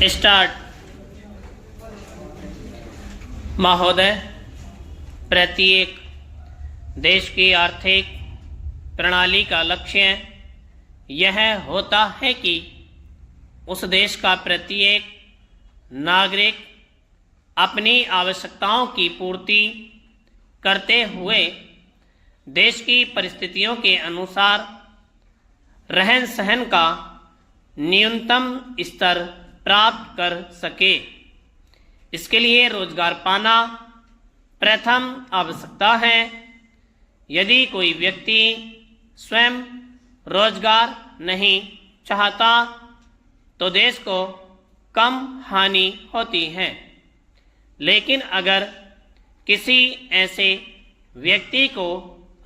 Start. महोदय, प्रत्येक देश की आर्थिक प्रणाली का लक्ष्य यह होता है कि उस देश का प्रत्येक नागरिक अपनी आवश्यकताओं की पूर्ति करते हुए देश की परिस्थितियों के अनुसार रहन सहन का न्यूनतम स्तर प्राप्त कर सके। इसके लिए रोजगार पाना प्रथम आवश्यकता है। यदि कोई व्यक्ति स्वयं रोजगार नहीं चाहता तो देश को कम हानि होती है, लेकिन अगर किसी ऐसे व्यक्ति को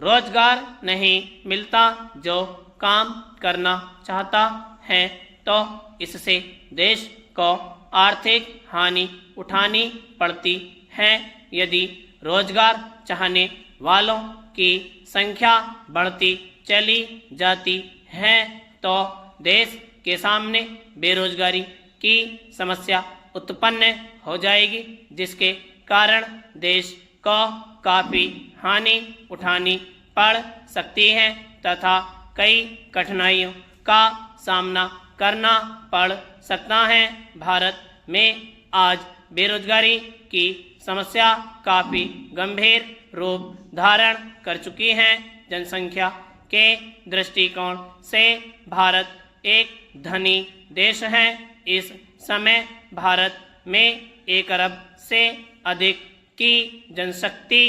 रोजगार नहीं मिलता जो काम करना चाहता है तो इससे देश को आर्थिक हानि उठानी पड़ती है। यदि रोजगार चाहने वालों की संख्या बढ़ती चली जाती है तो देश के सामने बेरोजगारी की समस्या उत्पन्न हो जाएगी, जिसके कारण देश को काफ़ी हानि उठानी पड़ सकती है तथा कई कठिनाइयों का सामना करना पड़ सकता है। भारत में आज बेरोजगारी की समस्या काफ़ी गंभीर रूप धारण कर चुकी है। जनसंख्या के दृष्टिकोण से भारत एक धनी देश है। इस समय भारत में 1 अरब से अधिक की जनशक्ति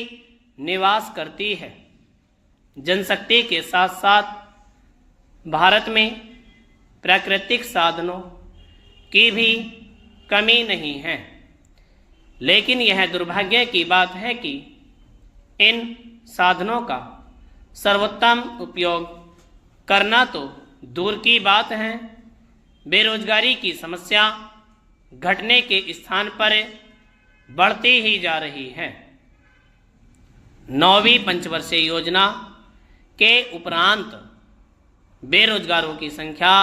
निवास करती है। जनशक्ति के साथ साथ भारत में प्राकृतिक साधनों की भी कमी नहीं है, लेकिन यह दुर्भाग्य की बात है कि इन साधनों का सर्वोत्तम उपयोग करना तो दूर की बात है, बेरोजगारी की समस्या घटने के स्थान पर बढ़ती ही जा रही है। 9वीं पंचवर्षीय योजना के उपरांत बेरोजगारों की संख्या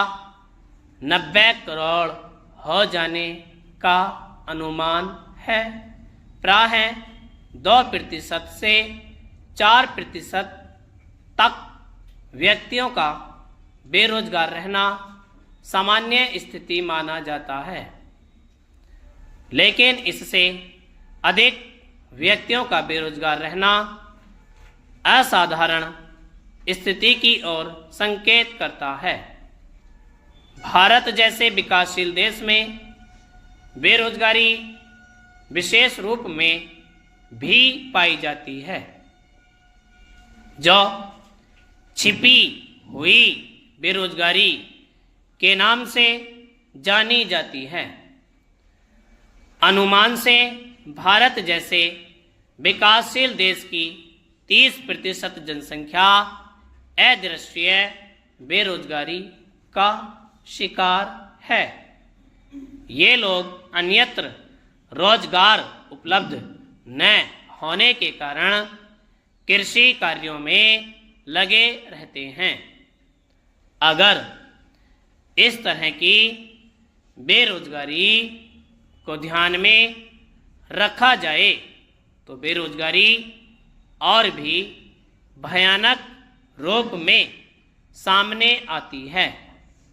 90 करोड़ हो जाने का अनुमान है। प्राय 2% से 4% तक व्यक्तियों का बेरोजगार रहना सामान्य स्थिति माना जाता है, लेकिन इससे अधिक व्यक्तियों का बेरोजगार रहना असाधारण स्थिति की ओर संकेत करता है। भारत जैसे विकासशील देश में बेरोजगारी विशेष रूप में भी पाई जाती है, जो छिपी हुई बेरोजगारी के नाम से जानी जाती है। अनुमान से भारत जैसे विकासशील देश की 30% जनसंख्या अदृश्य बेरोजगारी का शिकार है। ये लोग अन्यत्र रोजगार उपलब्ध न होने के कारण कृषि कार्यों में लगे रहते हैं। अगर इस तरह की बेरोजगारी को ध्यान में रखा जाए तो बेरोजगारी और भी भयानक रूप में सामने आती है।